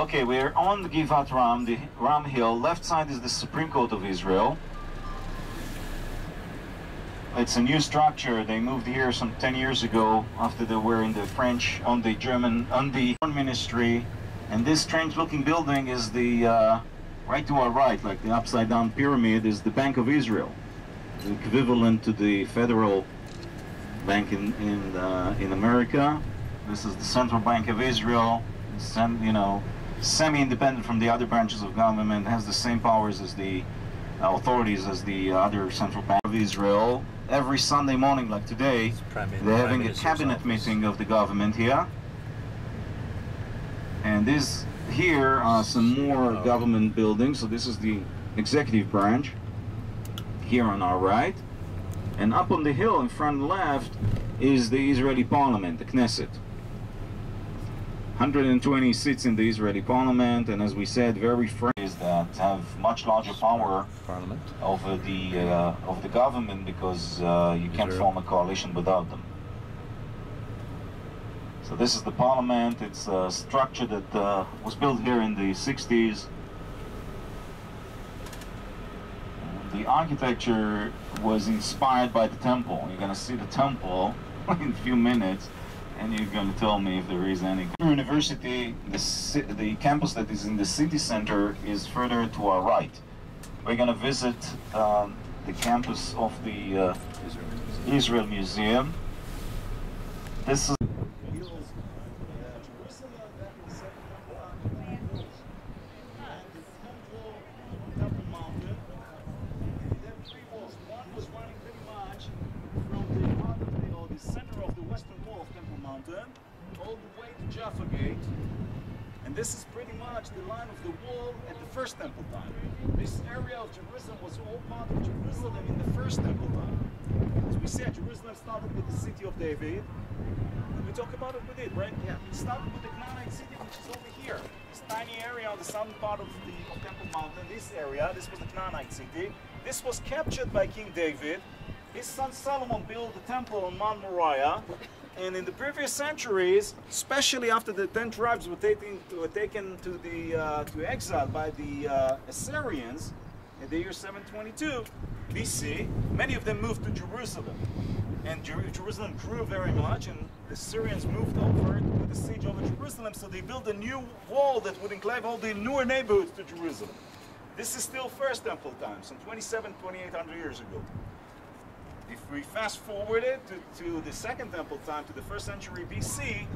Okay, we're on the Givat Ram, the Ram Hill. Left side is the Supreme Court of Israel. It's a new structure. They moved here some 10 years ago after they were in the French, on the German, on the foreign ministry. And this strange looking building is the, right to our right, like the upside down pyramid, is the Bank of Israel. The equivalent to the federal bank in America. This is the Central Bank of Israel. It's, you know, semi-independent from the other branches of government, has the same powers as the authorities as the other Central Bank of Israel. Every Sunday morning, like today, they're having a cabinet meeting of the government here. And this here are some more government buildings. So this is the executive branch here on our right. And up on the hill in front left is the Israeli parliament, the Knesset. 120 seats in the Israeli parliament, and as we said, very friends that have much larger power over the government, because you can't form a coalition without them. So this is the parliament. It's a structure that was built here in the 60s. The architecture was inspired by the temple. You're going to see the temple in a few minutes, and you're going to tell me if there is any. University, the campus that is in the city center is further to our right. We're going to visit the campus of the Israel Museum. This is all the way to Jaffa Gate, and this is pretty much the line of the wall at the first temple time. This area of Jerusalem was all part of Jerusalem in the first temple time. As we said, Jerusalem started with the city of David, and we talk about it with it, right? Yeah. It started with the Canaanite city, which is over here. This tiny area on the southern part of Temple Mountain, this area, this was the Canaanite city. This was captured by King David. His son Solomon built the temple on Mount Moriah. And in the previous centuries, especially after the 10 tribes were taken to exile by the Assyrians in the year 722 BC, many of them moved to Jerusalem. And Jerusalem grew very much, and the Syrians moved over to put the siege over Jerusalem, so they built a new wall that would enclave all the newer neighborhoods to Jerusalem. This is still First Temple time, some 2,800 years ago. If we fast forward it to the Second Temple time, to the 1st century BC,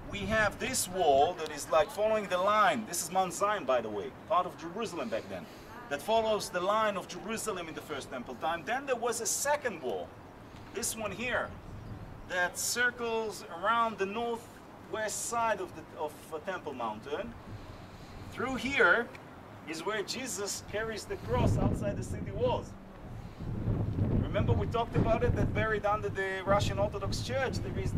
we have this wall that is like following the line. This is Mount Zion, by the way, part of Jerusalem back then, that follows the line of Jerusalem in the First Temple time. Then there was a second wall, this one here, that circles around the northwest side of Temple Mountain. Through here is where Jesus carries the cross outside the city walls. Remember we talked about it, that buried under the Russian Orthodox Church, there is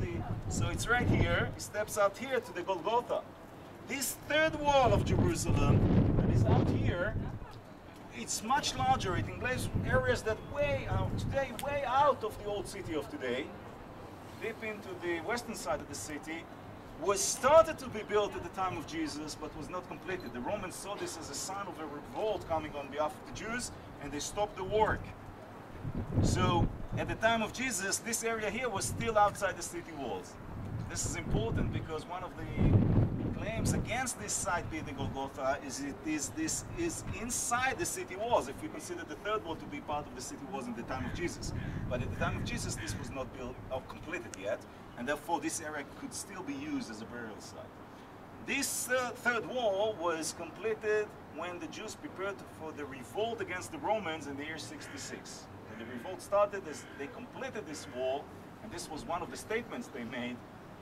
so it's right here, he steps out here to the Golgotha. This third wall of Jerusalem that is out here, it's much larger. It includes areas that way out of the old city of today, deep into the western side of the city, was started to be built at the time of Jesus, but was not completed. The Romans saw this as a sign of a revolt coming on behalf of the Jews, and they stopped the work. So, at the time of Jesus, this area here was still outside the city walls. This is important because one of the claims against this site being the Golgotha is this is inside the city walls, if we consider the third wall to be part of the city walls in the time of Jesus. But at the time of Jesus, this was not built or completed yet, and therefore this area could still be used as a burial site. This third wall was completed when the Jews prepared for the revolt against the Romans in the year 66. When the revolt started, they completed this wall, and this was one of the statements they made,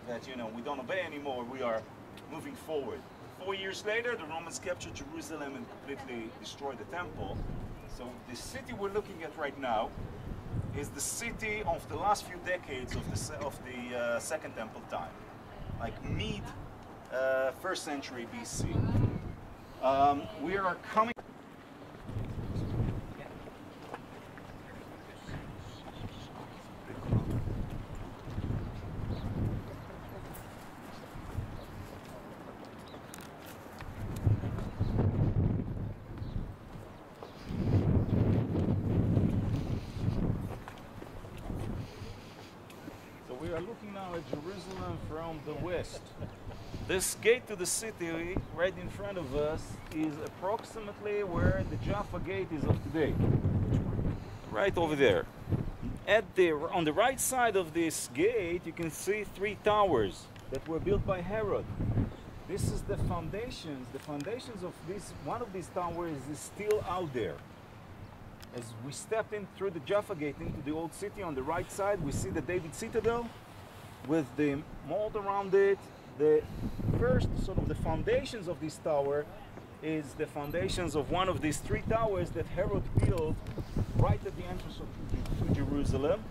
that, you know, we don't obey anymore, we are moving forward. 4 years later, the Romans captured Jerusalem and completely destroyed the temple. So the city we're looking at right now is the city of the last few decades of the Second Temple time, like mid 1st century BC. We are coming. from the west. This gate to the city right in front of us is approximately where the Jaffa gate is of today. Right over there. On the right side of this gate, you can see 3 towers that were built by Herod. This is the foundations. The foundations of this, one of these towers is still out there. As we step in through the Jaffa gate into the old city, on the right side, we see the David Citadel with the mold around it. The first sort of the foundations of this tower is the foundations of one of these 3 towers that Herod built right at the entrance to Jerusalem.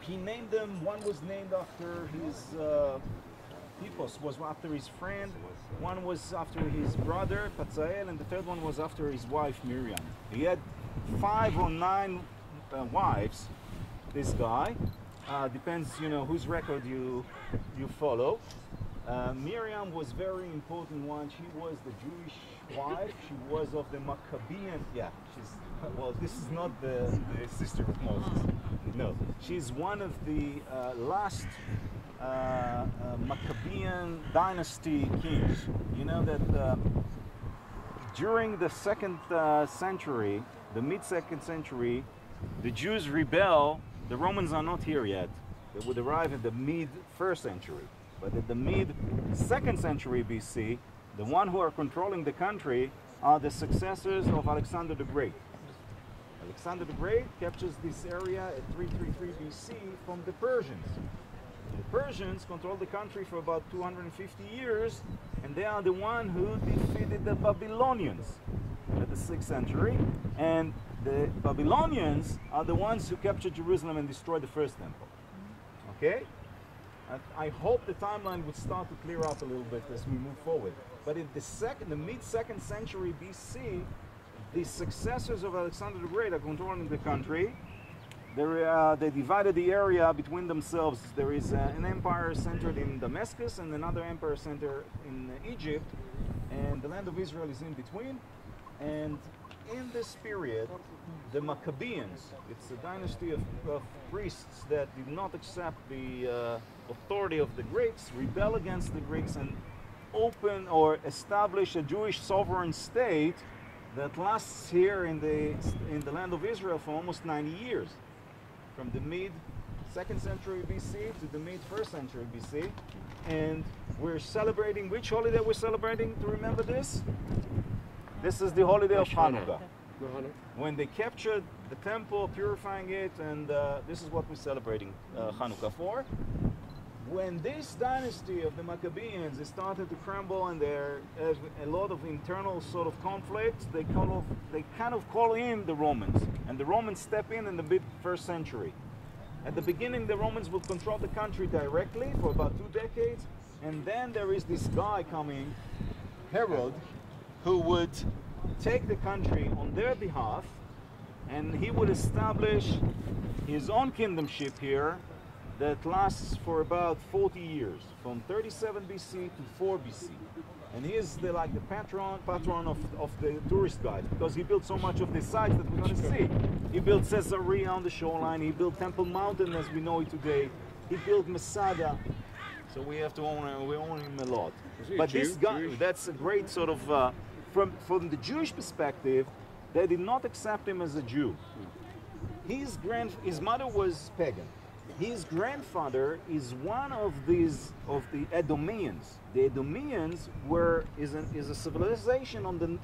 He named them. One was named after his Pilat was after his friend. One was after his brother Patzael, and the third one was after his wife Miriam. He had 5 or 9 wives. This guy depends, you know, whose record you follow. Miriam was very important one. She was the Jewish wife. She was of the Maccabean. Yeah, she's well. This is not the sister of Moses. No, she's one of the last Maccabean dynasty kings. You know that during the 2nd century, the mid-2nd century, the Jews rebel. The Romans are not here yet. They would arrive in the mid-1st century. But at the mid-2nd century BC, the one who are controlling the country are the successors of Alexander the Great. Alexander the Great captures this area at 333 BC from the Persians. The Persians controlled the country for about 250 years, and they are the one who defeated the Babylonians at the 6th century. And the Babylonians are the ones who captured Jerusalem and destroyed the first temple. Okay? I hope the timeline would start to clear up a little bit as we move forward. But in the mid-2nd century BC, the successors of Alexander the Great are controlling the country. They divided the area between themselves. There is an empire centered in Damascus and another empire centered in Egypt, and the land of Israel is in between. And in this period, the Maccabeans, it's a dynasty of priests that did not accept the authority of the Greeks, rebel against the Greeks and open or establish a Jewish sovereign state that lasts here in the land of Israel for almost 90 years, from the mid-2nd century BC to the mid-1st century BC. And we're celebrating, which holiday we're celebrating to remember this? This is the holiday of Hanukkah. When they captured the temple, purifying it, and this is what we're celebrating Hanukkah for. When this dynasty of the Maccabeans is started to crumble and there is a lot of internal sort of conflicts, they kind of call in the Romans, and the Romans step in the mid-1st century. At the beginning, the Romans would control the country directly for about 2 decades, and then there is this guy coming, Herod, who would take the country on their behalf, and he would establish his own kingdomship here that lasts for about 40 years, from 37 BC to 4 BC. And he is the patron of the tourist guide, because he built so much of the sites that we're going to see. He built Caesarea on the shoreline, he built Temple Mountain as we know it today, he built Masada, so we have to we own him a lot. But this guy, that's a great sort of, from the Jewish perspective, they did not accept him as a Jew. His mother was pagan. His grandfather is one of the Edomians. The Edomians is a civilization on the